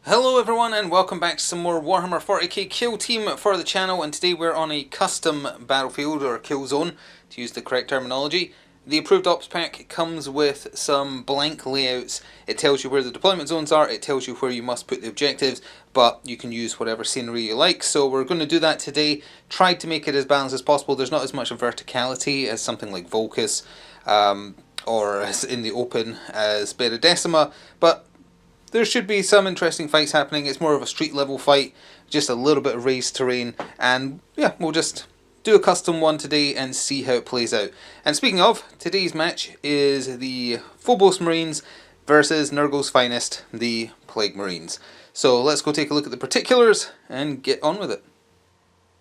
Hello everyone and welcome back to some more Warhammer 40k kill team for the channel, and today we're on a custom battlefield, or kill zone to use the correct terminology. The approved ops pack comes with some blank layouts. It tells you where the deployment zones are, it tells you where you must put the objectives, but you can use whatever scenery you like. So we're going to do that today. Tried to make it as balanced as possible. There's not as much verticality as something like Volcus, or as in the open as Beta Decima, but there should be some interesting fights happening. It's more of a street level fight, just a little bit of raised terrain, and yeah, we'll just do a custom one today and see how it plays out. And speaking of, today's match is the Phobos Marines versus Nurgle's finest, the Plague Marines. So let's go take a look at the particulars and get on with it.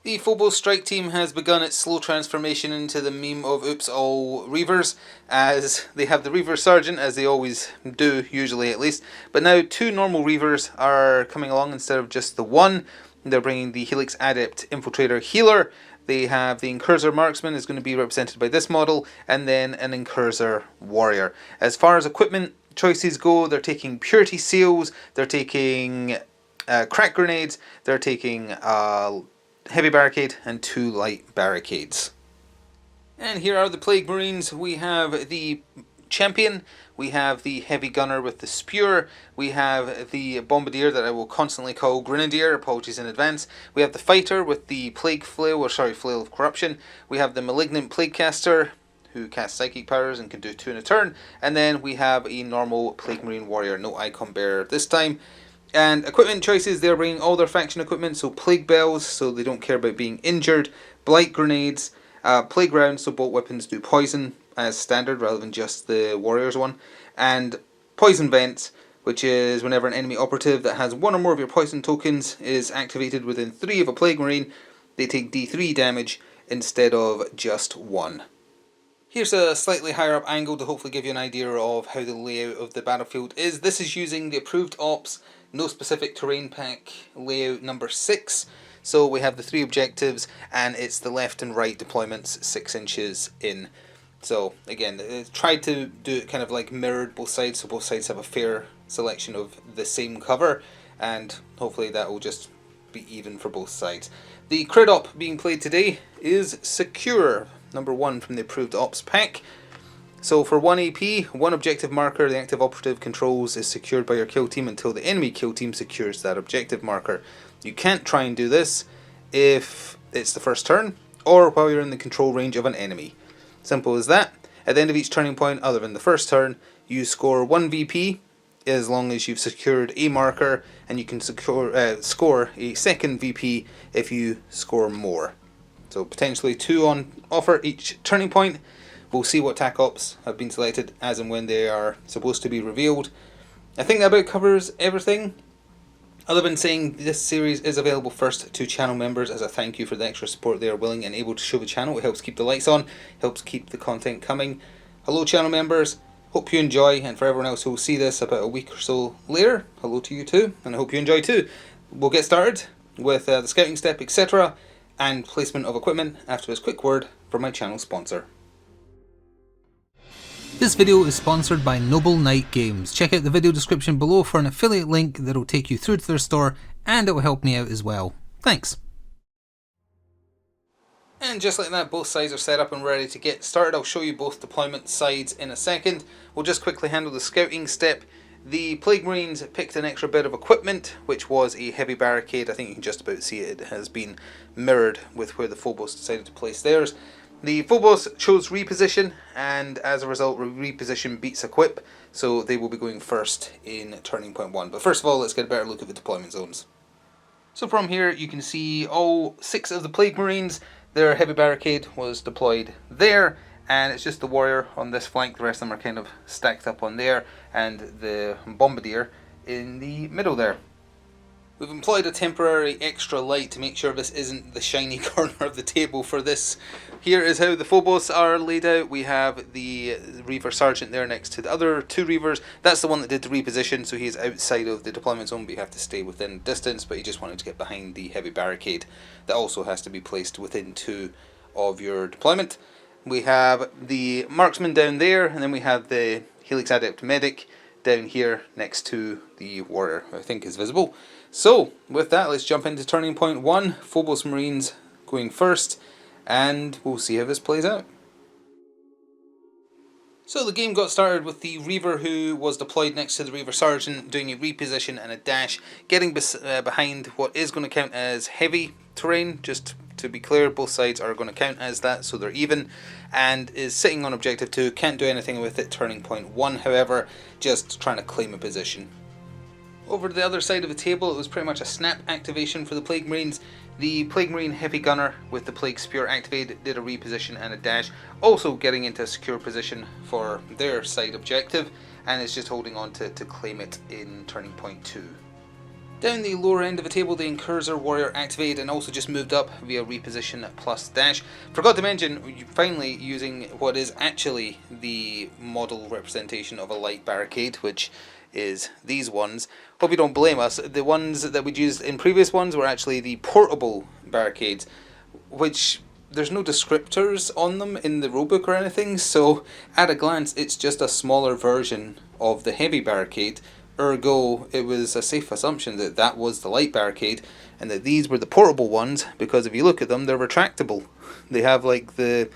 The Phobos strike team has begun its slow transformation into the meme of oops all Reavers, as they have the Reaver Sergeant, as they always do, usually at least, but now two normal Reavers are coming along instead of just the one. They're bringing the Helix Adept Infiltrator Healer. They have the Incursor Marksman is going to be represented by this model, and then an Incursor Warrior. As far as equipment choices go, they're taking Purity Seals, they're taking Crack Grenades, they're taking Heavy Barricade and 2 Light Barricades. And here are the Plague Marines. We have the Champion, we have the Heavy Gunner with the Spear, we have the Bombardier that I will constantly call Grenadier, apologies in advance, we have the Fighter with the Plague Flail, or sorry, Flail of Corruption, we have the Malignant Plaguecaster, who casts psychic powers and can do 2 in a turn, and then we have a normal Plague Marine Warrior, no icon bearer this time. And equipment choices, they're bringing all their faction equipment, so Plague Bells, so they don't care about being injured, Blight Grenades, Plague Rounds, so bolt weapons do poison as standard rather than just the Warriors one, and Poison Vents, which is whenever an enemy operative that has one or more of your poison tokens is activated within 3 of a Plague Marine, they take D3 damage instead of just 1. Here's a slightly higher up angle to hopefully give you an idea of how the layout of the battlefield is. This is using the approved ops no specific terrain pack layout number 6. So we have the 3 objectives, and it's the left and right deployments 6 inches in. So again, tried to do it kind of like mirrored both sides, so both sides have a fair selection of the same cover, and hopefully that will just be even for both sides. The crit op being played today is Secure, number 1 from the approved ops pack. So for 1 AP, 1 objective marker the active operative controls is secured by your kill team until the enemy kill team secures that objective marker. You can't try and do this if it's the first turn, or while you're in the control range of an enemy. Simple as that. At the end of each turning point other than the first turn, you score 1 VP as long as you've secured a marker, and you can score a second VP if you score more. So potentially 2 on offer each turning point. We'll see what TAC ops have been selected as and when they are supposed to be revealed. I think that about covers everything, other than saying this series is available first to channel members as a thank you for the extra support they are willing and able to show the channel. It helps keep the lights on, helps keep the content coming. Hello channel members, hope you enjoy, and for everyone else who will see this about a week or so later, hello to you too, and I hope you enjoy too. We'll get started with the scouting step, etc., and placement of equipment after this quick word from my channel sponsor. This video is sponsored by Noble Knight Games. Check out the video description below for an affiliate link that will take you through to their store, and it will help me out as well. Thanks. And just like that, both sides are set up and ready to get started. I'll show you both deployment sides in a second. We'll just quickly handle the scouting step. The Plague Marines picked an extra bit of equipment, which was a heavy barricade. I think you can just about see it. It has been mirrored with where the Phobos decided to place theirs. The Phobos chose reposition, and as a result reposition beats equip, so they will be going first in turning point 1. But first of all, let's get a better look at the deployment zones. So from here you can see all 6 of the Plague Marines. Their heavy barricade was deployed there, and it's just the Warrior on this flank. The rest of them are kind of stacked up on there, and the Bombardier in the middle there. We've employed a temporary extra light to make sure this isn't the shiny corner of the table for this. Here is how the Phobos are laid out. We have the Reaver Sergeant there next to the other 2 Reavers. That's the one that did the reposition, so he's outside of the deployment zone, but you have to stay within distance, but he just wanted to get behind the heavy barricade that also has to be placed within 2 of your deployment. We have the Marksman down there, and then we have the Helix Adept Medic down here next to the warrior, I think is visible. So with that, let's jump into turning point 1, Phobos Marines going first, and we'll see how this plays out. So the game got started with the Reaver, who was deployed next to the Reaver Sergeant, doing a reposition and a dash, getting behind what is going to count as heavy terrain. Just to be clear, both sides are going to count as that, so they're even, and is sitting on objective 2, can't do anything with it. Turning point 1, however, just trying to claim a position. Over to the other side of the table, it was pretty much a snap activation for the Plague Marines. The Plague Marine Heavy Gunner with the Plague Spear activated did a reposition and a dash, also getting into a secure position for their side objective, and is just holding on to claim it in turning point 2. Down the lower end of the table, the Incursor Warrior activated and also just moved up via reposition plus dash. Forgot to mention, finally using what is actually the model representation of a light barricade, which is these ones. Hope you don't blame us. The ones that we'd used in previous ones were actually the portable barricades, which there's no descriptors on them in the rulebook or anything, so at a glance it's just a smaller version of the heavy barricade. Ergo, it was a safe assumption that that was the light barricade and that these were the portable ones, because if you look at them, they're retractable. They have like you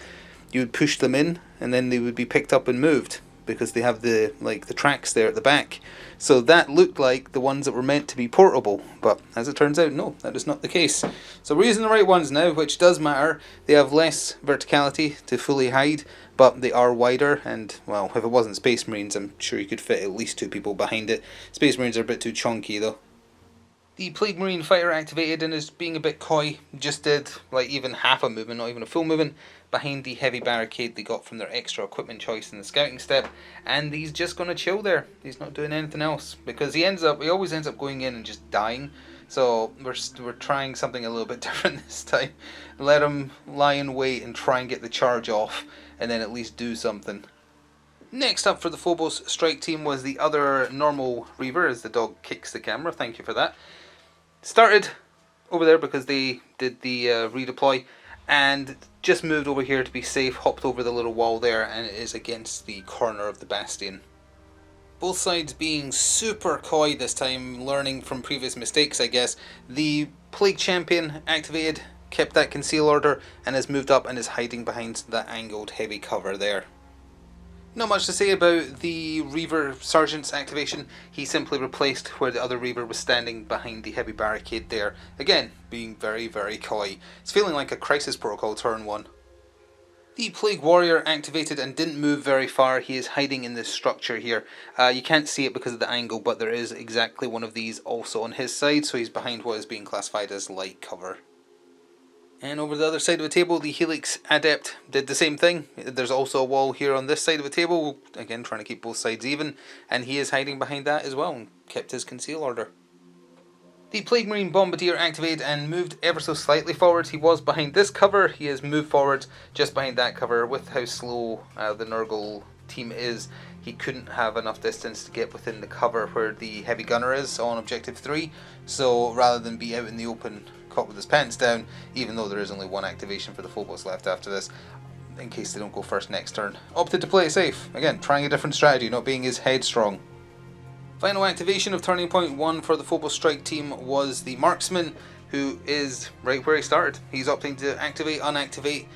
would push them in and then they would be picked up and moved, because they have the tracks there at the back. So that looked like the ones that were meant to be portable, but as it turns out, no, that is not the case. So we're using the right ones now, which does matter. They have less verticality to fully hide, but they are wider, and well, if it wasn't Space Marines, I'm sure you could fit at least 2 people behind it. Space Marines are a bit too chunky though. The Plague Marine Fighter activated and is being a bit coy, just did like even half a movement, not even a full movement, behind the heavy barricade they got from their extra equipment choice in the scouting step, and he's just going to chill there. He's not doing anything else, because he always ends up going in and just dying. So we're trying something a little bit different this time. Let him lie in wait and try and get the charge off, and then at least do something. Next up for the Phobos strike team was the other normal Reaver, as the dog kicks the camera, thank you for that. Started over there because they did the redeploy, and just moved over here to be safe, hopped over the little wall there, and it is against the corner of the bastion. Both sides being super coy this time, learning from previous mistakes I guess. The Plague Champion activated, kept that conceal order, and has moved up and is hiding behind that angled heavy cover there. Not much to say about the Reaver Sergeant's activation. He simply replaced where the other Reaver was standing behind the heavy barricade there. Again, being very, very coy. It's feeling like a Crisis Protocol turn 1. The Plague Warrior activated and didn't move very far. He is hiding in this structure here. You can't see it because of the angle, but there is exactly one of these also on his side, so he's behind what is being classified as light cover. And over the other side of the table, the Helix Adept did the same thing. There's also a wall here on this side of the table, again trying to keep both sides even, and he is hiding behind that as well and kept his conceal order. The Plague Marine Bombardier activated and moved ever so slightly forward. He was behind this cover, he has moved forward just behind that cover. With how slow the Nurgle team is, he couldn't have enough distance to get within the cover where the heavy gunner is on objective 3, so rather than be out in the open caught with his pants down, even though there is only one activation for the Phobos left after this, in case they don't go first next turn, opted to play it safe. Again, trying a different strategy, not being as headstrong. Final activation of turning point 1 for the Phobos strike team was the Marksman, who is right where he started. He's opting to activate, unactivate.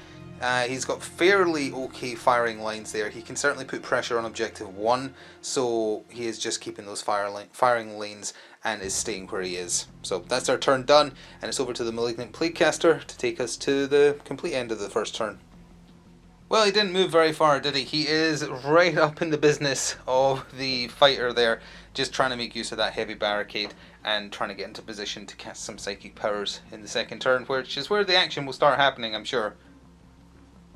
He's got fairly okay firing lines there. He can certainly put pressure on objective 1, so he is just keeping those firing lanes and is staying where he is. So that's our turn done, and it's over to the Malignant Plaguecaster to take us to the complete end of the first turn. Well, he didn't move very far, did he? He is right up in the business of the fighter there, just trying to make use of that heavy barricade and trying to get into position to cast some psychic powers in the second turn, which is where the action will start happening, I'm sure.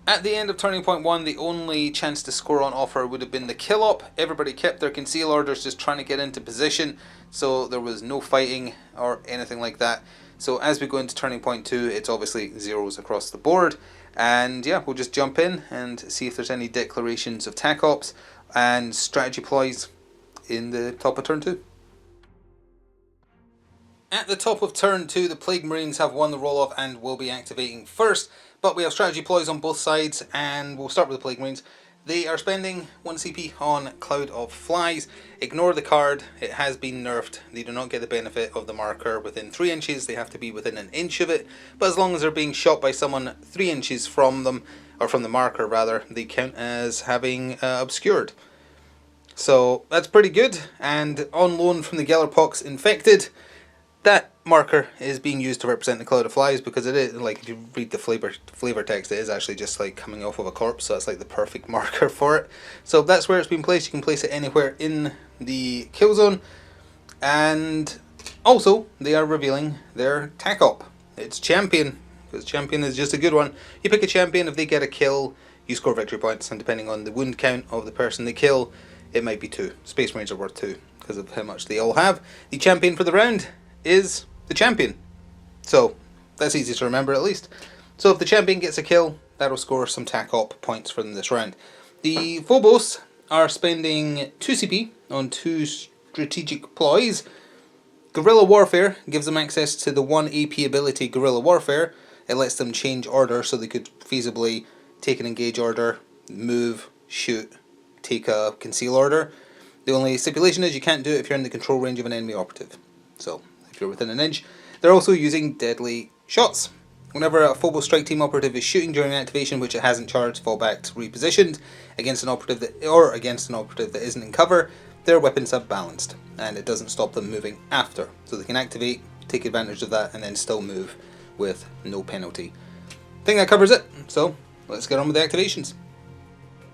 At the end of turning point 1, the only chance to score on offer would have been the kill op. Everybody kept their conceal orders, just trying to get into position, so there was no fighting or anything like that. So as we go into turning point 2, it's obviously zeros across the board, and yeah, we'll just jump in and see if there's any declarations of tac ops and strategy ploys in the top of turn 2. At the top of turn 2, the Plague Marines have won the roll-off and will be activating first, but we have strategy ploys on both sides, and we'll start with the Plague Marines. They are spending 1 CP on Cloud of Flies. Ignore the card, it has been nerfed. They do not get the benefit of the marker within 3 inches, they have to be within an inch of it. But as long as they're being shot by someone 3 inches from them, or from the marker rather, they count as having obscured. So that's pretty good, and on loan from the Gellerpox Infected, that marker is being used to represent the Cloud of Flies, because it is, like, if you read the flavor text, it is actually just like coming off of a corpse, so it's like the perfect marker for it. So that's where it's been placed. You can place it anywhere in the kill zone. And also, they are revealing their tac op. It's champion, because champion is just a good one. You pick a champion, if they get a kill, you score victory points, and depending on the wound count of the person they kill, it might be 2. Space Marines are worth 2, because of how much they all have. The champion for the round is the champion. So that's easy to remember at least. So if the champion gets a kill, that'll score some tac op points from this round. The Phobos are spending 2 CP on 2 strategic ploys. Guerrilla Warfare gives them access to the 1 AP ability Guerrilla Warfare. It lets them change order, so they could feasibly take an engage order, move, shoot, take a conceal order. The only stipulation is you can't do it if you're in the control range of an enemy operative. So if you're within an inch. They're also using deadly shots. Whenever a Phobos strike team operative is shooting during activation which it hasn't charged, fall back to repositioned against an operative that isn't in cover, their weapons are balanced, and it doesn't stop them moving after. So they can activate, take advantage of that, and then still move with no penalty. I think that covers it, so let's get on with the activations.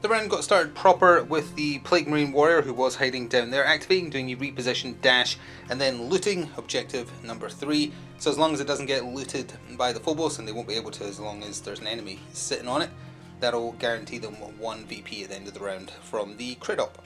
The round got started proper with the Plague Marine Warrior, who was hiding down there, activating, doing a reposition dash, and then looting, objective number 3. So as long as it doesn't get looted by the Phobos, and they won't be able to as long as there's an enemy sitting on it, that'll guarantee them 1 VP at the end of the round from the crit op.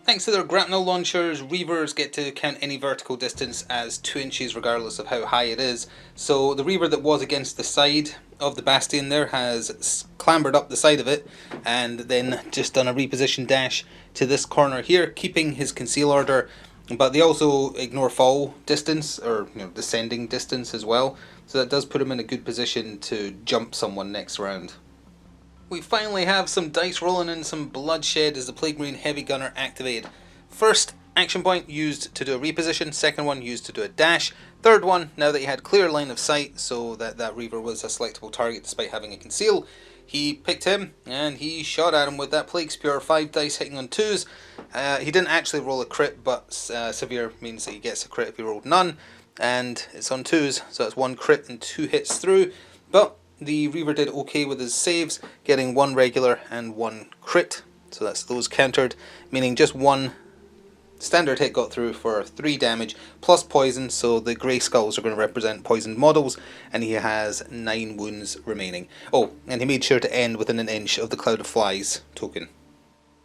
Thanks to their grapnel launchers, Reavers get to count any vertical distance as 2 inches regardless of how high it is. So the Reaver that was against the side of the bastion there has clambered up the side of it and then just done a reposition dash to this corner here, keeping his conceal order, but they also ignore fall distance, or descending distance as well, so that does put him in a good position to jump someone next round. We finally have some dice rolling and some bloodshed as the Plague Marine Heavy Gunner activated. First action point used to do a reposition, second one used to do a dash, third one now that he had clear line of sight so that Reaver was a selectable target despite having a conceal, he picked him and he shot at him with that Plague Spear, 5 dice hitting on 2s. He didn't actually roll a crit, but severe means that he gets a crit if he rolled none, and it's on 2s, so it's 1 crit and 2 hits through. But the Reaver did okay with his saves, getting 1 regular and 1 crit, so that's those countered, meaning just 1 standard hit got through for 3 damage, plus poison, so the grey skulls are going to represent poisoned models, and he has 9 wounds remaining. Oh, and he made sure to end within an inch of the Cloud of Flies token.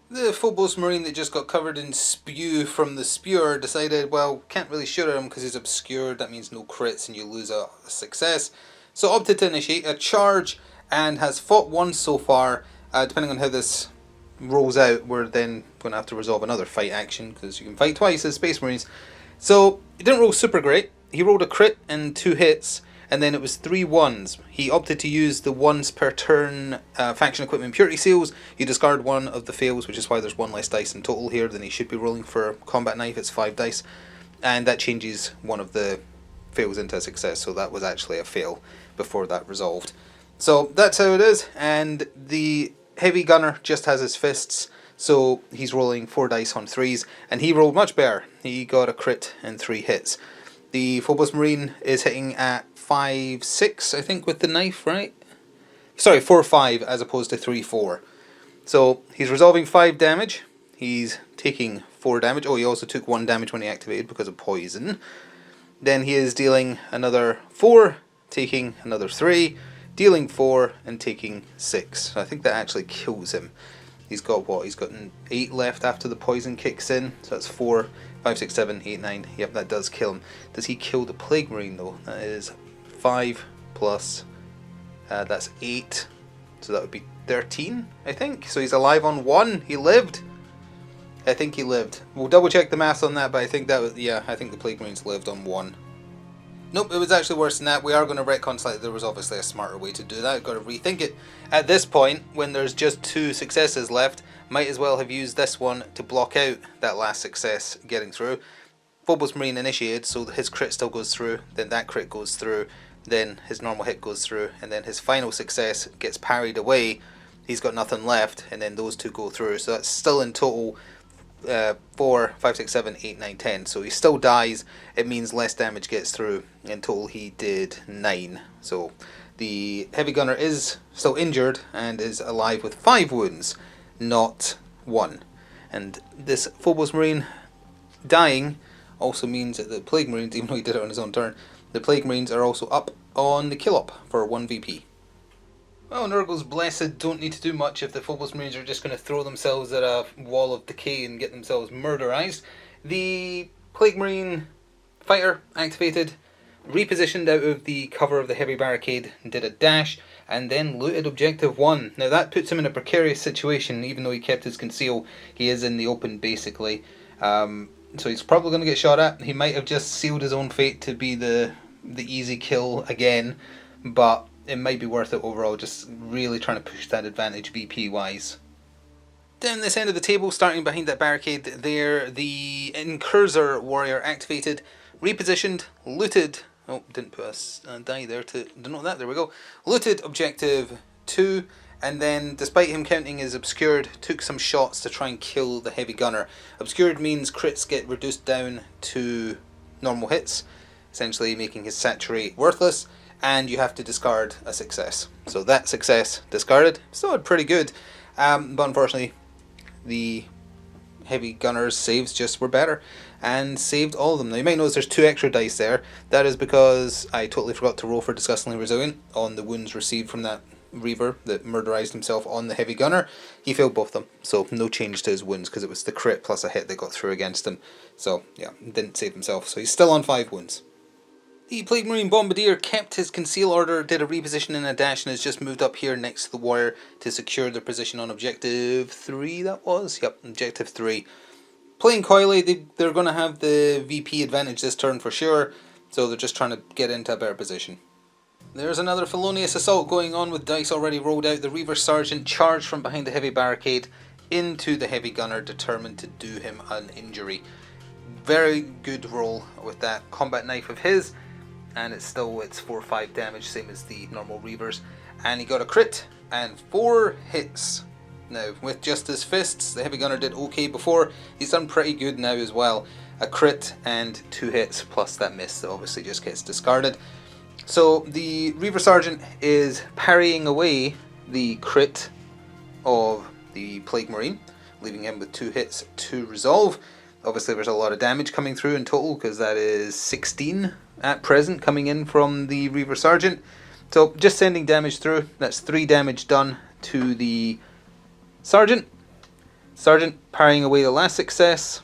The Phobos Marine that just got covered in spew from the spewer decided, well, can't really shoot at him because he's obscured, that means no crits and you lose a success. So opted to initiate a charge and has fought 1 so far. Depending on how this rolls out, we're then going to have to resolve another fight action, because you can fight twice as Space Marines. So he didn't roll super great. He rolled a crit and 2 hits, and then it was 3 1s. He opted to use the once per turn faction equipment purity seals. You discard 1 of the fails, which is why there's 1 less dice in total here than he should be rolling for combat knife. It's 5 dice, and that changes 1 of the fails into a success, so that was actually a fail before that resolved. So that's how it is, and the Heavy Gunner just has his fists, so he's rolling 4 dice on 3s, and he rolled much better. He got a crit and 3 hits. The Phobos Marine is hitting at 5-6, I think, with the knife, right? Sorry, 4-5 as opposed to 3-4. So he's resolving 5 damage, he's taking 4 damage. Oh, he also took 1 damage when he activated because of poison. Then he is dealing another 4, taking another 3, dealing 4, and taking 6. So I think that actually kills him. He's got what? He's got 8 left after the poison kicks in. So that's 4, 5, 6, 7, 8, 9. Yep, that does kill him. Does he kill the Plague Marine though? That is 5 plus, that's 8. So that would be 13, I think. So he's alive on 1. He lived. I think he lived. We'll double check the math on that, but I think that was, yeah, I think the Plague Marines lived on 1. Nope, it was actually worse than that. We are going to retcon slightly. There was obviously a smarter way to do that. I've got to rethink it. At this point, when there's just 2 successes left, might as well have used this one to block out that last success getting through. Phobos Marine initiated, so his crit still goes through, then that crit goes through, then his normal hit goes through, and then his final success gets parried away. He's got nothing left, and then those 2 go through. So that's still in total 4, 5, 6, 7, 8, 9, 10. So he still dies. It means less damage gets through. In total he did 9. So the heavy gunner is still injured and is alive with 5 wounds, not 1. And this Phobos Marine dying also means that the Plague Marines, even though he did it on his own turn, the Plague Marines are also up on the kill up for 1 VP. Well, Nurgle's Blessed don't need to do much if the Phobos Marines are just going to throw themselves at a wall of decay and get themselves murderized. The Plague Marine fighter activated, repositioned out of the cover of the heavy barricade, did a dash, and then looted objective 1. Now that puts him in a precarious situation. Even though he kept his conceal, he is in the open basically. So he's probably going to get shot at. He might have just sealed his own fate to be the easy kill again, but it might be worth it overall, just really trying to push that advantage VP wise. Down this end of the table, starting behind that barricade there, the Incursor Warrior activated, repositioned, looted, oh, didn't put a die there to denote that, there we go, looted objective 2, and then, despite him counting as obscured, took some shots to try and kill the heavy gunner. Obscured means crits get reduced down to normal hits, essentially making his saturate worthless, and you have to discard a success. So that success discarded, still had pretty good, but unfortunately the heavy gunner's saves just were better and saved all of them. Now you might notice there's 2 extra dice there. That is because I totally forgot to roll for Disgustingly Resilient on the wounds received from that Reaver that murderized himself on the heavy gunner. He failed both of them, so no change to his wounds because it was the crit plus a hit that got through against him. So yeah, didn't save himself, so he's still on 5 wounds. The Plague Marine Bombardier kept his conceal order, did a reposition and a dash, and has just moved up here next to the warrior to secure their position on objective 3, that was? Yep, objective 3. Playing coyly, they're going to have the VP advantage this turn for sure, so they're just trying to get into a better position. There's another felonious assault going on with dice already rolled out. The Reaver Sergeant charged from behind the heavy barricade into the heavy gunner, determined to do him an injury. Very good roll with that combat knife of his. And it's 4 or 5 damage, same as the normal Reavers. And he got a crit and 4 hits. Now, with just his fists, the heavy gunner did okay before. He's done pretty good now as well. A crit and 2 hits, plus that miss that obviously just gets discarded. So the Reaver Sergeant is parrying away the crit of the Plague Marine, leaving him with 2 hits to resolve. Obviously there's a lot of damage coming through in total, because that is 16 at present coming in from the Reaver Sergeant. So just sending damage through, that's 3 damage done to the Sergeant. Sergeant parrying away the last success,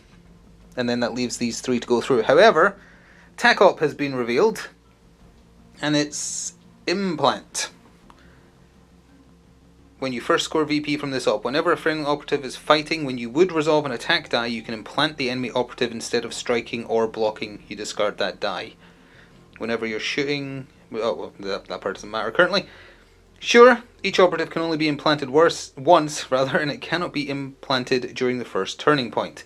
and then that leaves these 3 to go through. However, TAC-OP has been revealed, and it's Implant. When you first score VP from this op, whenever a friendly operative is fighting, when you would resolve an attack die, you can implant the enemy operative instead of striking or blocking. You discard that die. Whenever you're shooting, oh, well, that part doesn't matter currently. Sure, each operative can only be implanted once, and it cannot be implanted during the first turning point.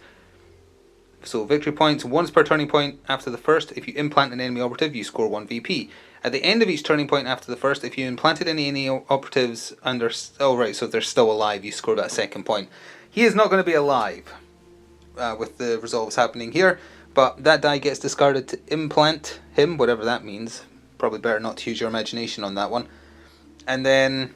So victory points once per turning point after the first. If you implant an enemy operative, you score 1 VP. At the end of each turning point after the first, if you implanted any operatives under... Oh right, so if they're still alive, you score that second point. He is not going to be alive with the resolves happening here, but that die gets discarded to implant him, whatever that means. Probably better not to use your imagination on that one. And then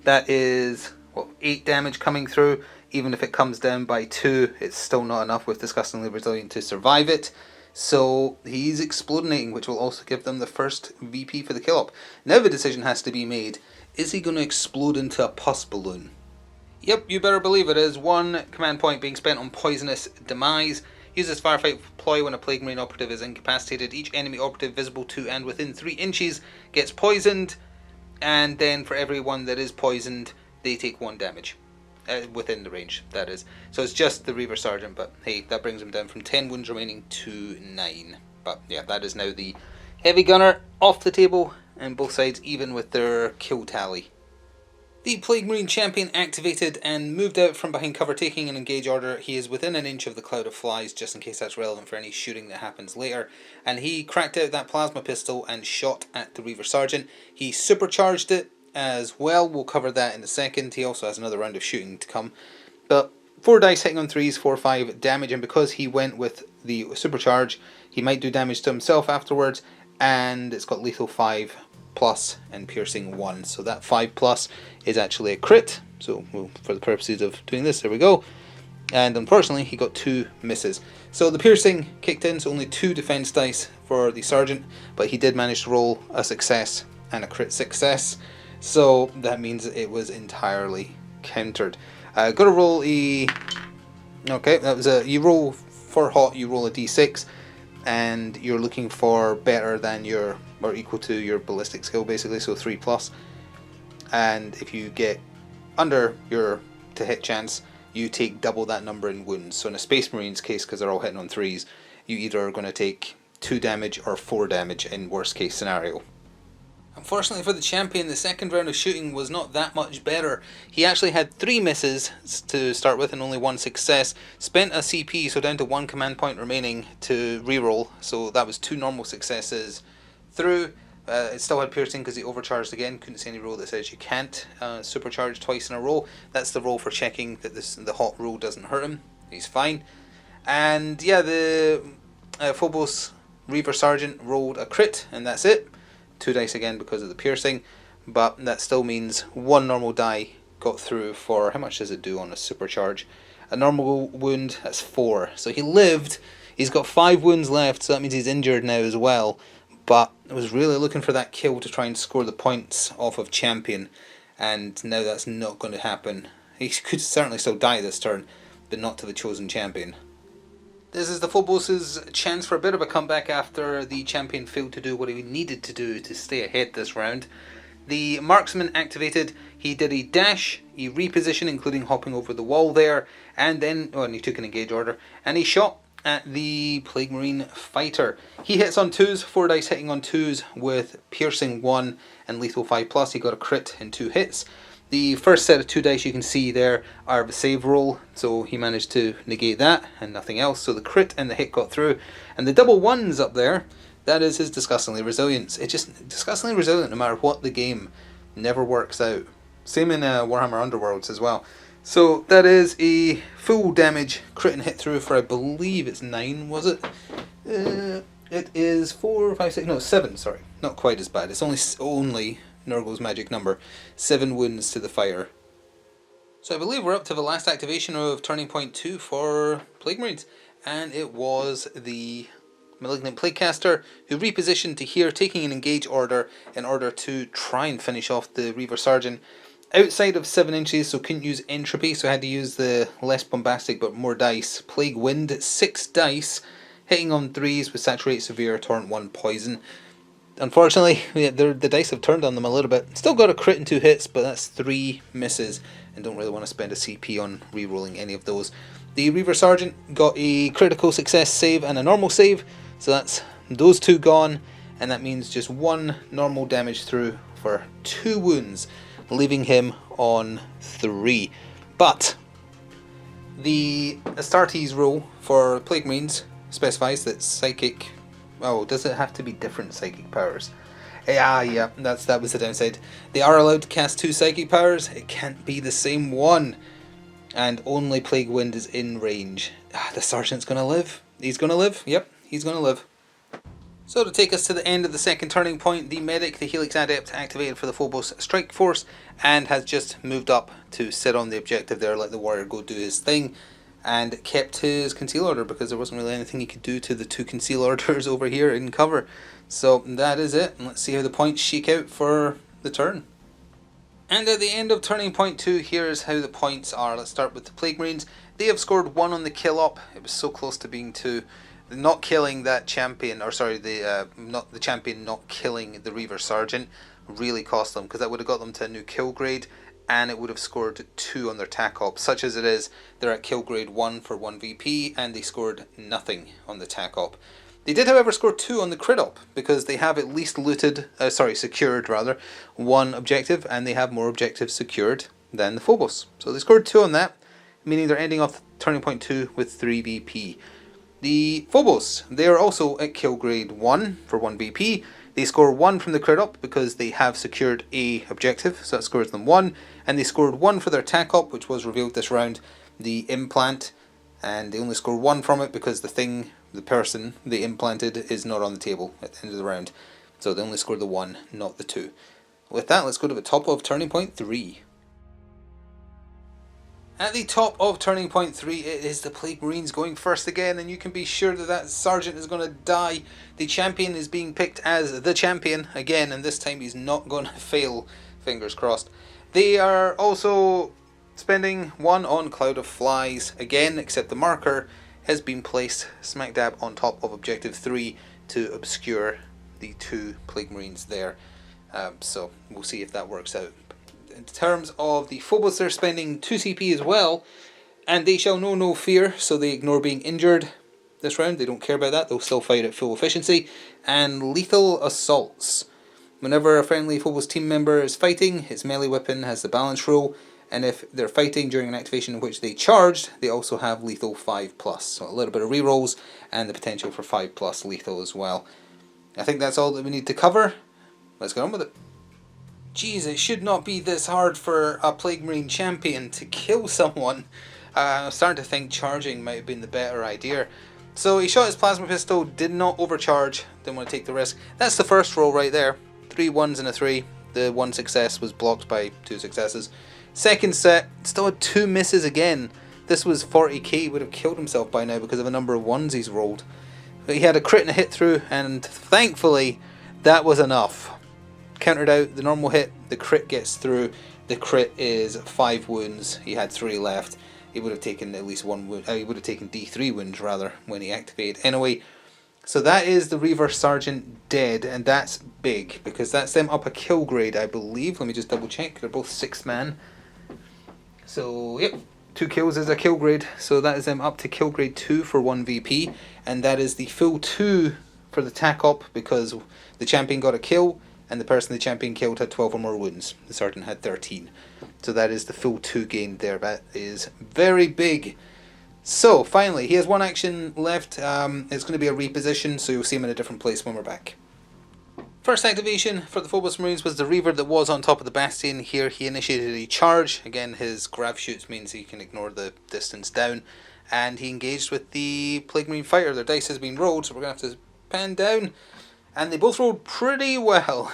that is 8 damage coming through. Even if it comes down by 2, it's still not enough with Disgustingly Resilient to survive it. So he's explodinating, which will also give them the first VP for the kill up. Now the decision has to be made. Is he going to explode into a pus balloon? Yep, you better believe it is. 1 command point being spent on Poisonous Demise. Uses Firefight Ploy when a Plague Marine operative is incapacitated. Each enemy operative visible to and within 3 inches gets poisoned. And then for everyone that is poisoned, they take 1 damage. Within the range, that is. So it's just the Reaver Sergeant, but hey, that brings him down from 10 wounds remaining to 9. But yeah, that is now the Heavy gunner off the table, and both sides even with their kill tally. The Plague Marine champion activated and moved out from behind cover, taking an engage order. He is within an inch of the cloud of flies, just in case that's relevant for any shooting that happens later. And he cracked out that plasma pistol and shot at the Reaver Sergeant. He supercharged it as well. We'll cover that in a second. He also has another round of shooting to come. But 4 dice hitting on 3s, 4, 5 damage. And because he went with the supercharge, he might do damage to himself afterwards. And it's got lethal 5 plus and piercing 1, so that 5 plus is actually a crit. So for the purposes of doing this, there we go. And unfortunately he got 2 misses, so the piercing kicked in, so only 2 defense dice for the sergeant, but he did manage to roll a success and a crit success, so that means it was entirely countered. Got to roll a, okay, that was a, you roll for hot, you roll a d6, and you're looking for better than your, or equal to your ballistic skill basically, so 3 plus. And if you get under your to hit chance, you take double that number in wounds. So in a Space Marine's case, because they're all hitting on 3s, you either are going to take 2 damage or 4 damage in worst case scenario. Unfortunately for the champion, the second round of shooting was not that much better. He actually had 3 misses to start with and only 1 success. Spent a CP, so down to 1 command point remaining to reroll. So that was 2 normal successes through. It still had piercing because he overcharged again. Couldn't see any roll that says you can't supercharge twice in a row. That's the roll for checking that the hot roll doesn't hurt him. He's fine. And yeah, the Phobos Reaver Sergeant rolled a crit, and that's it. 2 dice again because of the piercing, but that still means 1 normal die got through for, how much does it do on a supercharge? A normal wound, that's 4. So he lived, he's got 5 wounds left, so that means he's injured now as well, but I was really looking for that kill to try and score the points off of champion, and now that's not going to happen. He could certainly still die this turn, but not to the chosen champion. This is the Phobos' chance for a bit of a comeback after the champion failed to do what he needed to do to stay ahead this round. The marksman activated, he did a dash, he repositioned, including hopping over the wall there, and then, oh, and he took an engage order, and he shot at the Plague Marine fighter. He hits on 2s, 4 dice hitting on 2s with piercing 1 and lethal 5 plus. He got a crit in 2 hits. The first set of 2 dice you can see there are the save roll, so he managed to negate that and nothing else, so the crit and the hit got through. And the double 1s up there, that is his disgustingly resilience. It's just disgustingly resilient no matter what the game, never works out. Same in Warhammer Underworlds as well. So that is a full damage crit and hit through for, I believe it's 9, was it? It is 4, 5, 6, no 7, sorry. Not quite as bad. It's only Nurgle's magic number. 7 wounds to the fire. So I believe we're up to the last activation of Turning Point 2 for Plague Marines. And it was the Malignant Plaguecaster who repositioned to here, taking an engage order in order to try and finish off the Reaver Sergeant. Outside of 7 inches, so couldn't use entropy, so I had to use the less bombastic but more dice. Plague Wind, 6 dice, hitting on 3s with Saturate Severe, Torrent 1, Poison. Unfortunately, the dice have turned on them a little bit. Still got a crit in 2 hits, but that's 3 misses, and don't really want to spend a CP on re-rolling any of those. The Reaver Sergeant got a critical success save and a normal save, so that's those 2 gone, and that means just 1 normal damage through for 2 wounds, leaving him on 3. But the Astartes rule for Plague Marines specifies that psychic, oh, does it have to be different psychic powers? Yeah, that was the downside. They are allowed to cast 2 psychic powers, it can't be the same one. And only Plague Wind is in range. The Sergeant's gonna live. He's gonna live, yep, he's gonna live. So to take us to the end of the second turning point, the Medic, the Helix Adept, activated for the Phobos Strike Force and has just moved up to sit on the objective there, let the warrior go do his thing, and kept his conceal order because there wasn't really anything he could do to the 2 conceal orders over here in cover. So that is it, and let's see how the points shake out for the turn. And at the end of turning point 2, here's how the points are. Let's start with the Plague Marines. They have scored 1 on the kill op. It was so close to being 2. Not killing that champion, or sorry, not the champion not killing the Reaver Sergeant really cost them, because that would have got them to a new kill grade, and it would have scored 2 on their TAC op. Such as it is, they're at kill grade 1 for 1 VP, and they scored nothing on the TAC op. They did, however, score 2 on the crit up because they have at least secured rather, one objective, and they have more objectives secured than the Phobos. So they scored 2 on that, meaning they're ending off turning point 2 with 3 VP. The Phobos, they are also at kill grade 1 for 1 VP. They score 1 from the crit up because they have secured a objective, so that scores them 1. And they scored 1 for their attack up, which was revealed this round, the implant. And they only score 1 from it because the person they implanted is not on the table at the end of the round. So they only scored the 1, not the 2. With that, let's go to the top of turning point 3. At the top of turning point 3, it is the Plague Marines going first again, and you can be sure that that sergeant is going to die. The champion is being picked as the champion again, and this time he's not going to fail, fingers crossed. They are also spending 1 on Cloud of Flies again, except the marker has been placed smack dab on top of objective 3 to obscure the 2 Plague Marines there. So we'll see if that works out. In terms of the Phobos, they're spending 2 CP as well, and they shall know no fear, so they ignore being injured this round. They don't care about that, they'll still fight at full efficiency. And lethal assaults. Whenever a friendly Phobos team member is fighting, his melee weapon has the balance rule, and if they're fighting during an activation in which they charged, they also have lethal 5+, so a little bit of rerolls and the potential for 5+ lethal as well. I think that's all that we need to cover. Let's get on with it. Jeez, it should not be this hard for a Plague Marine champion to kill someone. I'm starting to think charging might have been the better idea. So he shot his plasma pistol, did not overcharge, didn't want to take the risk. That's the first roll right there. 3 1s and a 3. The 1 success was blocked by 2 successes. Second set, still had 2 misses again. This was 40k, he would have killed himself by now because of a number of 1s he's rolled. But he had a crit and a hit through, and thankfully that was enough. Countered out the normal hit, the crit gets through. The crit is 5 wounds. He had 3 left. He would have taken at least 1 wound. He would have taken D3 wounds rather when he activated. Anyway, so that is the Reaver Sergeant dead, and that's big because that's them up a kill grade, I believe. Let me just double check. They're both 6-man. So yep, 2 kills is a kill grade. So that is them up to kill grade 2 for 1 VP, and that is the full 2 for the tack up because the champion got a kill. And the person the champion killed had 12 or more wounds. The sergeant had 13. So that is the full 2 gained there. That is very big. So, finally, he has 1 action left. It's going to be a reposition, so you'll see him in a different place when we're back. First activation for the Phobos Marines was the Reaver that was on top of the Bastion. Here he initiated a charge. Again, his grav shoots means he can ignore the distance down. And he engaged with the Plague Marine Fighter. Their dice has been rolled, so we're going to have to pan down. And they both rolled pretty well.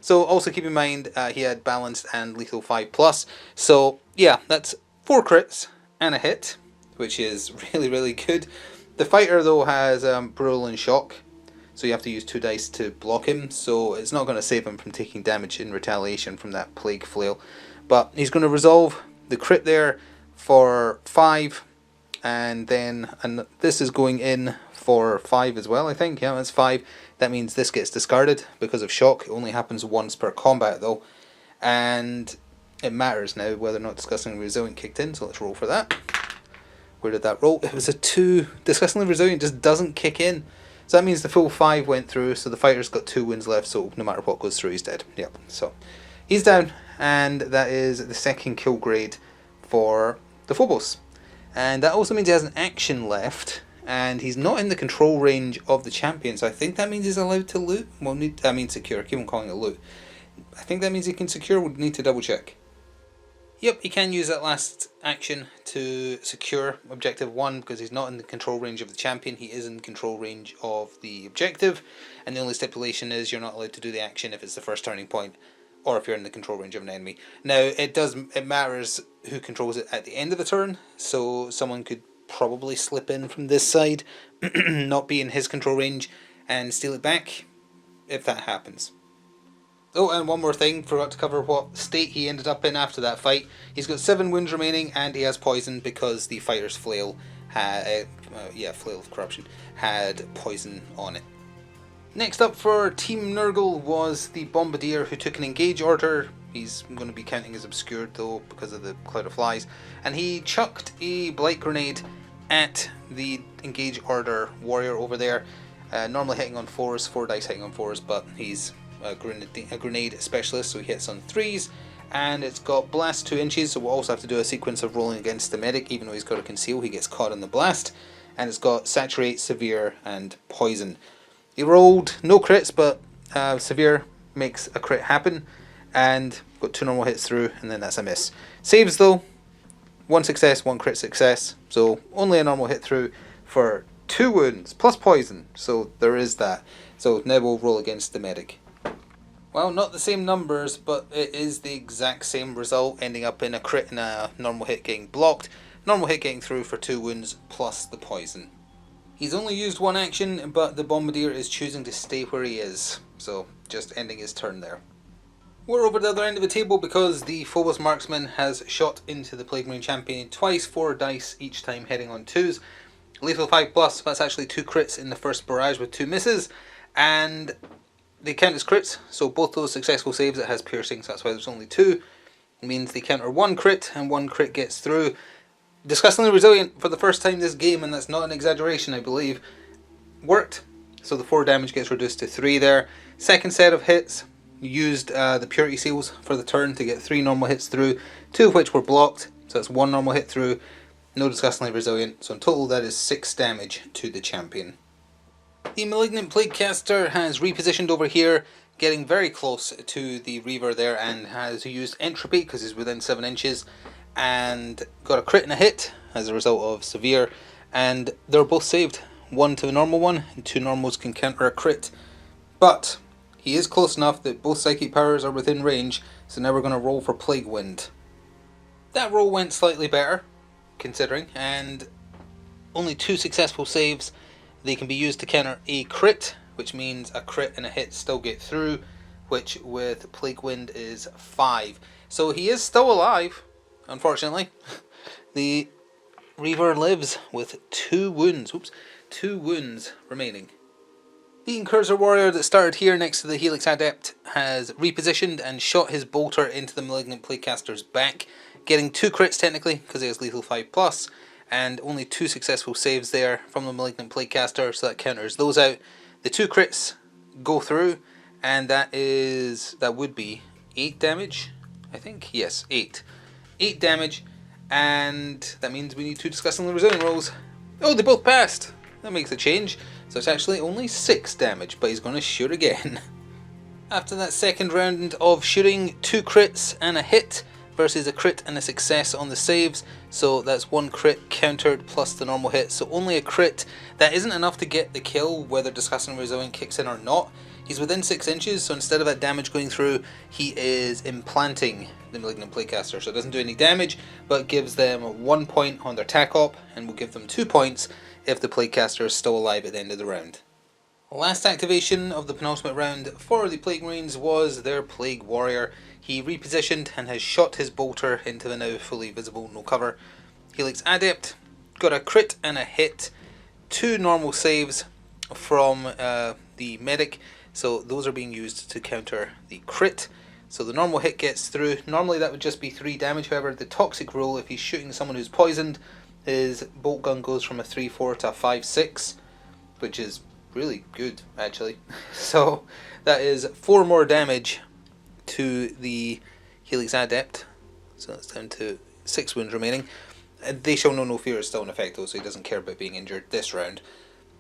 So also keep in mind he had balanced and lethal 5+. So yeah, that's 4 crits and a hit, which is really, really good. The fighter though has Brutal and Shock, so you have to use 2 dice to block him. So it's not going to save him from taking damage in retaliation from that Plague Flail. But he's going to resolve the crit there for 5. And this is going in for 5 as well, I think. Yeah, that's 5. That means this gets discarded because of shock. It only happens once per combat though. And it matters now whether or not Disgustingly Resilient kicked in, so let's roll for that. Where did that roll? It was a 2. Disgustingly Resilient just doesn't kick in. So that means the full 5 went through, so the fighter's got 2 wounds left, so no matter what goes through, he's dead. Yep, so he's down, and that is the second kill grade for the Phobos. And that also means he has an action left, and he's not in the control range of the champion, so I think that means he's allowed to loot. Well, secure. Keep on calling it loot. I think that means he can secure. We'll need to double check. Yep, he can use that last action to secure objective 1 because he's not in the control range of the champion. He is in control range of the objective, and the only stipulation is you're not allowed to do the action if it's the first turning point, or if you're in the control range of an enemy. Now, it matters who controls it at the end of the turn, so someone could probably slip in from this side, not be in his control range, and steal it back, if that happens. Oh, and one more thing, forgot to cover what state he ended up in after that fight. He's got 7 wounds remaining, and he has poison because the fighter's flail had, Flail of Corruption, had poison on it. Next up for Team Nurgle was the Bombardier, who took an engage order. He's going to be counting as obscured though because of the Cloud of Flies. And he chucked a Blight Grenade at the engage order warrior over there. Normally hitting on 4s, 4 dice hitting on 4s, but he's a grenade specialist, so he hits on 3s. And it's got blast 2 inches, so we'll also have to do a sequence of rolling against the medic. Even though he's got a conceal, he gets caught in the blast. And it's got saturate, severe, and poison. He rolled no crits, but severe makes a crit happen. And got 2 normal hits through, and then that's a miss. Saves though, 1 success, 1 crit success. So only a normal hit through for 2 wounds, plus poison. So there is that. So now we'll roll against the medic. Well, not the same numbers, but it is the exact same result, ending up in a crit and a normal hit getting blocked, normal hit getting through for 2 wounds, plus the poison. He's only used 1 action, but the Bombardier is choosing to stay where he is, so just ending his turn there. We're over the other end of the table because the Phobos Marksman has shot into the Plague Marine Champion twice, 4 dice each time heading on 2s. Lethal 5+, that's actually 2 crits in the first barrage with 2 misses, and they count as crits, so both those successful saves it has piercing, so that's why there's only 2. It means they counter 1 crit, and 1 crit gets through. Disgustingly resilient for the first time this game, and that's not an exaggeration, I believe. Worked, so the 4 damage gets reduced to 3 there. Second set of hits, used the purity seals for the turn to get 3 normal hits through, 2 of which were blocked, so that's 1 normal hit through. No disgustingly resilient, so in total that is 6 damage to the champion. The Malignant Plaguecaster has repositioned over here, getting very close to the Reaver there, and has used Entropy because he's within 7 inches, and got a crit and a hit as a result of Severe, and they're both saved. 1 to the normal one, and 2 normals can counter a crit. But he is close enough that both Psychic powers are within range, so now we're going to roll for Plague Wind. That roll went slightly better, considering, and only 2 successful saves. They can be used to counter a crit, which means a crit and a hit still get through, which with Plague Wind is 5. So he is still alive, unfortunately. The Reaver lives with 2 wounds. Oops, 2 wounds remaining. The Incursor Warrior that started here next to the Helix Adept has repositioned and shot his bolter into the Malignant Plaguecaster's back, getting 2 crits technically because he has lethal 5+. And only 2 successful saves there from the Malignant Plaguecaster, so that counters those out. The 2 crits go through, and that would be 8 damage, I think? Yes, 8. 8 damage, and that means we need 2 disgustingly resilient rolls. Oh, they both passed! That makes a change. So it's actually only 6 damage, but he's going to shoot again. After that second round of shooting, 2 crits and a hit, versus a crit and a success on the saves, so that's 1 crit countered plus the normal hit, so only a crit. That isn't enough to get the kill, whether Disgusting Resilient kicks in or not. He's within 6 inches, so instead of that damage going through, he is implanting the Malignant Plaguecaster, so it doesn't do any damage, but gives them 1 point on their attack op, and will give them 2 points if the Plaguecaster is still alive at the end of the round. Last activation of the penultimate round for the Plague Marines was their Plague Warrior. He repositioned and has shot his bolter into the now fully visible no cover Helix Adept. Got a crit and a hit, 2 normal saves from the medic, so those are being used to counter the crit. So the normal hit gets through. Normally that would just be 3 damage, however the toxic rule, if he's shooting someone who's poisoned, his bolt gun goes from a 3-4 to a 5-6, which is really good actually. So that is 4 more damage to the Helix Adept, so that's down to 6 wounds remaining. They Shall Know No Fear is still in effect though, so he doesn't care about being injured this round.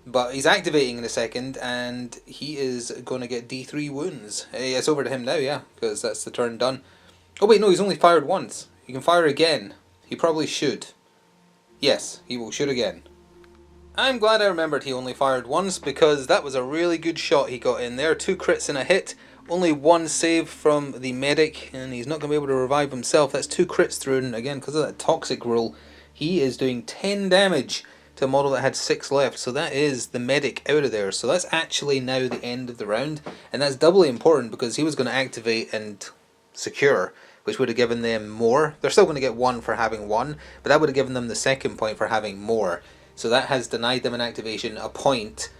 But he's activating in a second, and he is going to get D3 wounds. It's over to him now, yeah, because that's the turn done. Oh wait, no, he's only fired once. He can fire again. He probably should. Yes, he will shoot again. I'm glad I remembered he only fired once, because that was a really good shot he got in there. 2 crits and a hit. Only 1 save from the medic, and he's not going to be able to revive himself. That's 2 crits through, and again, because of that toxic rule, he is doing 10 damage to a model that had 6 left. So that is the medic out of there. So that's actually now the end of the round, and that's doubly important because he was going to activate and secure, which would have given them more. They're still going to get 1 for having 1, but that would have given them the second point for having more. So that has denied them an activation, a point.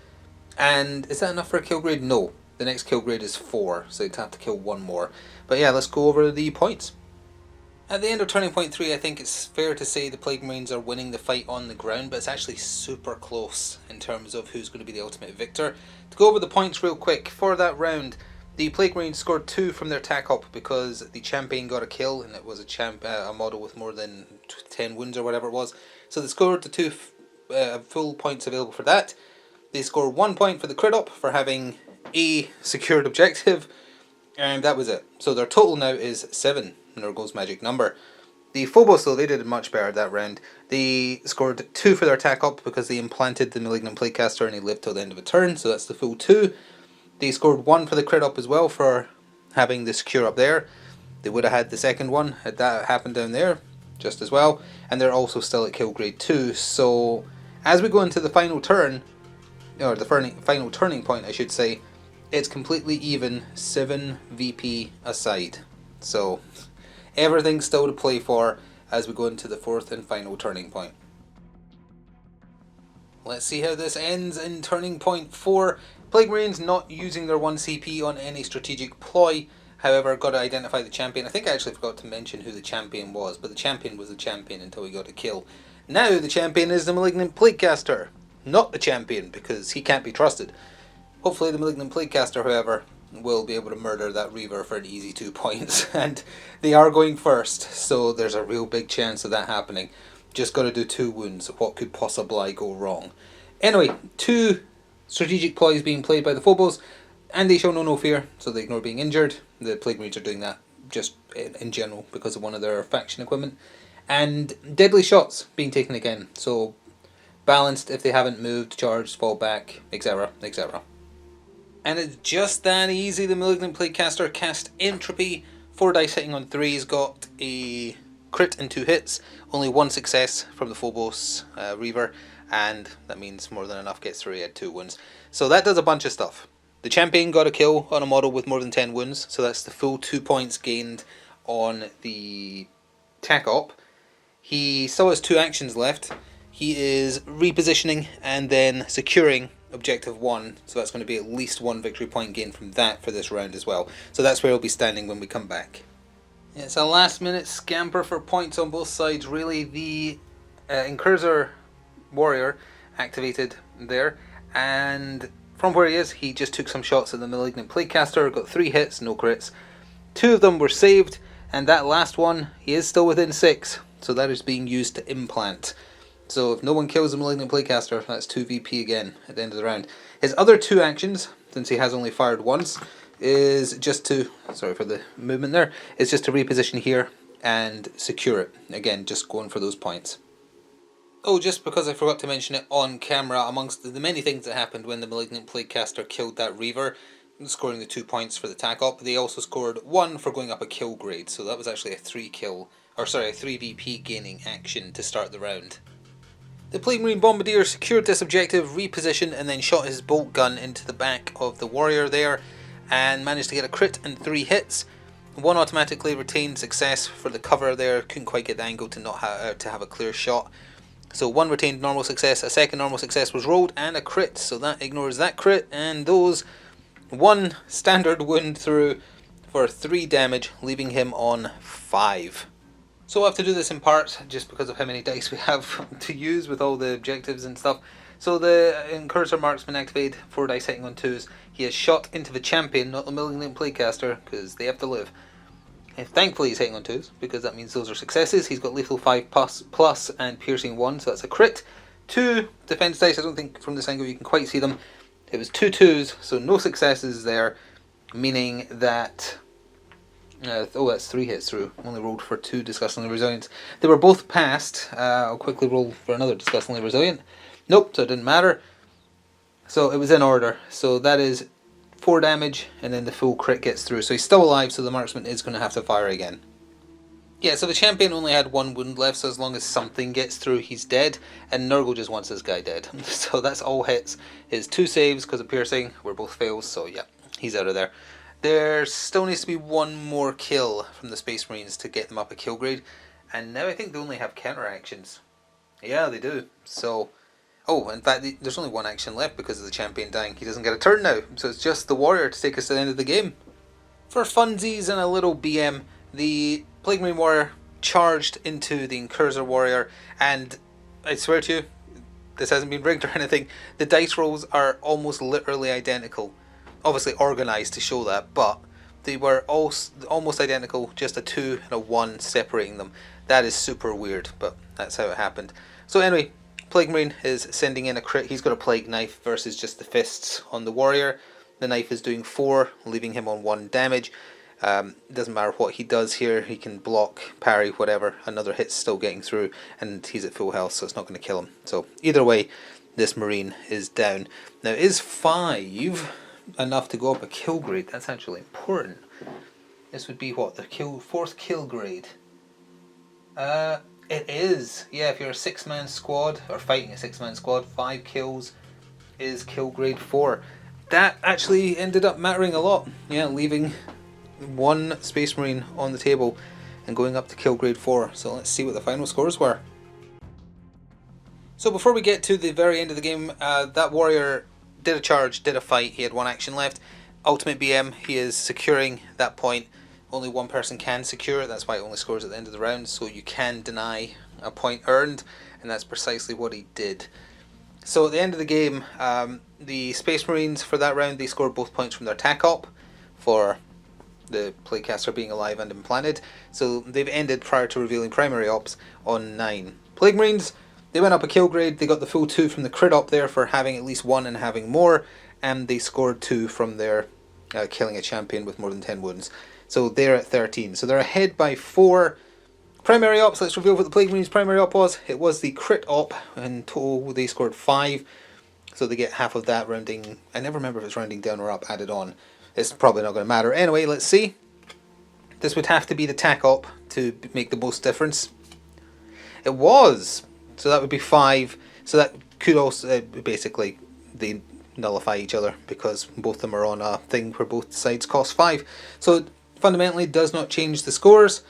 And is that enough for a kill grade? No. The next kill grade is 4, so you'd have to kill 1 more. But yeah, let's go over the points. At the end of Turning Point 3, I think it's fair to say the Plague Marines are winning the fight on the ground, but it's actually super close in terms of who's going to be the ultimate victor. To go over the points real quick, for that round, the Plague Marines scored 2 from their tack up because the champion got a kill, and it was a model with more than 10 wounds or whatever it was. So they scored the 2 full points available for that. They scored 1 point for the crit up for having a secured objective, and that was it. So their total now is 7, Nurgle's magic number. The Phobos, though, they did much better that round. They scored 2 for their attack up because they implanted the Malignant Plaguecaster and he lived till the end of a turn, so that's the full 2. They scored 1 for the crit up as well for having the secure up there. They would have had the second one had that happened down there, just as well. And they're also still at kill grade 2, so as we go into the final turn, or the final turning point I should say, it's completely even, 7 VP aside. So everything's still to play for as we go into the 4th and final turning point. Let's see how this ends in Turning Point 4. Plague Marines not using their 1 CP on any strategic ploy. However, got to identify the champion. I think I actually forgot to mention who the champion was, but the champion was the champion until we got a kill. Now the champion is the Malignant Plaguecaster, not the champion, because he can't be trusted. Hopefully the Malignant Plaguecaster, however, will be able to murder that Reaver for an easy 2 points. And they are going first, so there's a real big chance of that happening. Just got to do 2 wounds. What could possibly go wrong? Anyway, 2 strategic ploys being played by the Phobos, and they show no fear, so they ignore being injured. The Plague Marines are doing that just in general because of one of their faction equipment. And deadly shots being taken again, so balanced if they haven't moved, charged, fall back, etc, etc. And it's just that easy. The Malignant Plaguecaster cast Entropy, 4 dice hitting on 3s, got a crit and 2 hits, only 1 success from the Phobos Reaver, and that means more than enough gets through. He had 2 wounds. So that does a bunch of stuff. The champion got a kill on a model with more than 10 wounds, so that's the full 2 points gained on the tack up. He still has 2 actions left. He is repositioning and then securing objective 1, so that's going to be at least 1 victory point gained from that for this round as well. So that's where he'll be standing when we come back. It's a last minute scamper for points on both sides really. The Incursor Warrior activated there, and from where he is, he just took some shots at the Malignant Plaguecaster, got 3 hits, no crits. 2 of them were saved, and that last one, he is still within 6, so that is being used to implant. So if no one kills the Malignant Plaguecaster, that's 2 VP again at the end of the round. His other 2 actions, since he has only fired once, is just to, sorry for the movement there, is just to reposition here and secure it. Again, just going for those points. Oh, just because I forgot to mention it on camera, amongst the many things that happened when the Malignant Plaguecaster killed that Reaver, scoring the 2 points for the tack up, they also scored 1 for going up a kill grade, so that was actually a 3 VP gaining action to start the round. The Plague Marine Bombardier secured this objective, repositioned, and then shot his bolt gun into the back of the warrior there, and managed to get a crit and 3 hits. 1 automatically retained success for the cover there, couldn't quite get the angle to not to have a clear shot. So 1 retained normal success, a second normal success was rolled, and a crit, so that ignores that crit, and those 1 standard wound through for 3 damage, leaving him on 5. So I have to do this in part, just because of how many dice we have to use with all the objectives and stuff. So the Incursor Marksman activated, 4 dice hitting on 2s. He has shot into the champion, not the Malignant Plaguecaster, because they have to live. And thankfully he's hitting on 2s, because that means those are successes. He's got lethal 5 plus and piercing 1, so that's a crit. 2 defense dice, I don't think from this angle you can quite see them. It was 2 2s, so no successes there, meaning that... oh, that's 3 hits through. Only rolled for 2 Disgustingly Resilient. They were both passed. I'll quickly roll for another Disgustingly Resilient. Nope, so it didn't matter. So it was in order. So that is 4 damage, and then the full crit gets through. So he's still alive, so the marksman is going to have to fire again. Yeah, so the champion only had 1 wound left, so as long as something gets through, he's dead. And Nurgle just wants this guy dead. So that's all hits. His 2 saves because of piercing were both fails, so yeah, he's out of there. There still needs to be 1 more kill from the Space Marines to get them up a kill grade. And now I think they only have counter actions. Yeah, they do. So... oh, in fact, there's only 1 action left because of the champion dying. He doesn't get a turn now, so it's just the warrior to take us to the end of the game. For funsies and a little BM, the Plague Marine Warrior charged into the Incursor Warrior, and I swear to you, this hasn't been rigged or anything, the dice rolls are almost literally identical. Obviously organised to show that, but they were almost identical, just a 2 and a 1 separating them. That is super weird, but that's how it happened. So anyway, Plague Marine is sending in a crit. He's got a Plague Knife versus just the fists on the Warrior. The knife is doing 4, leaving him on 1 damage. Doesn't matter what he does here, he can block, parry, whatever. Another hit's still getting through, and he's at full health, so it's not going to kill him. So either way, this Marine is down. Now, is 5 enough to go up a kill grade? That's actually important. This would be what, the 4th kill grade? It is. Yeah, if you're a 6-man squad, or fighting a 6-man squad, 5 kills is kill grade 4. That actually ended up mattering a lot. Yeah, leaving 1 Space Marine on the table and going up to kill grade 4. So let's see what the final scores were. So before we get to the very end of the game, that Warrior did a charge, did a fight, he had 1 action left. Ultimate BM, he is securing that point. Only 1 person can secure it, that's why it only scores at the end of the round, so you can deny a point earned, and that's precisely what he did. So at the end of the game, the Space Marines for that round, they scored both points from their attack op for the Plaguecaster being alive and implanted, so they've ended prior to revealing primary ops on 9. Plague Marines, they went up a kill grade, they got the full 2 from the crit op there for having at least 1 and having more, and they scored 2 from their killing a champion with more than 10 wounds. So they're at 13. So they're ahead by 4. Primary ops, let's reveal what the Plague Marine's primary op was. It was the crit op. In total they scored 5. So they get half of that rounding. I never remember if it's rounding down or up added on. It's probably not going to matter. Anyway, let's see. This would have to be the tac op to make the most difference. It was. So that would be 5. So that could also, basically, they nullify each other because both of them are on a thing where both sides cost 5. So fundamentally does not change the scores,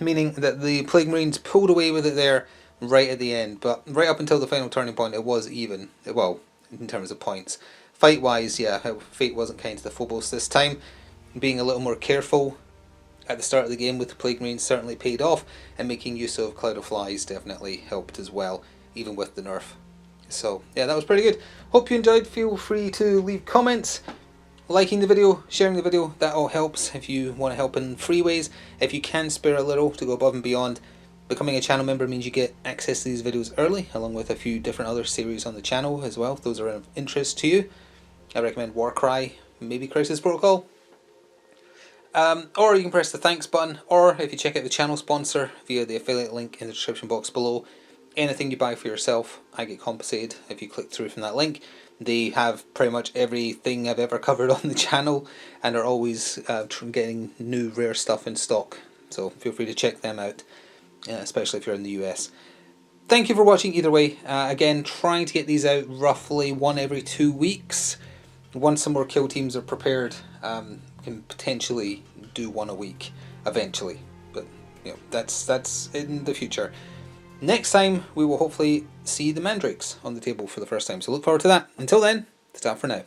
meaning that the Plague Marines pulled away with it there right at the end, but right up until the final turning point it was even, well, in terms of points. Fight wise, yeah, fate wasn't kind to the Phobos this time. Being a little more careful at the start of the game with the Plague Marines certainly paid off, and making use of Cloud of Flies definitely helped as well, even with the nerf. So yeah, that was pretty good. Hope you enjoyed. Feel free to leave comments, liking the video, sharing the video, that all helps if you want to help in free ways. If you can spare a little to go above and beyond, becoming a channel member means you get access to these videos early, along with a few different other series on the channel as well, if those are of interest to you. I recommend Warcry, maybe Crisis Protocol. Or you can press the thanks button, or if you check out the channel sponsor via the affiliate link in the description box below, anything you buy for yourself, I get compensated if you click through from that link. They have pretty much everything I've ever covered on the channel, and are always getting new rare stuff in stock, so feel free to check them out, especially if you're in the US. Thank you for watching either way. Again, trying to get these out roughly 1 every 2 weeks. Once some more kill teams are prepared, can potentially do 1 a week eventually, but you know, that's in the future. Next time we will hopefully see the mandrakes on the table for the first time, so look forward to that. Until then, it's out for now.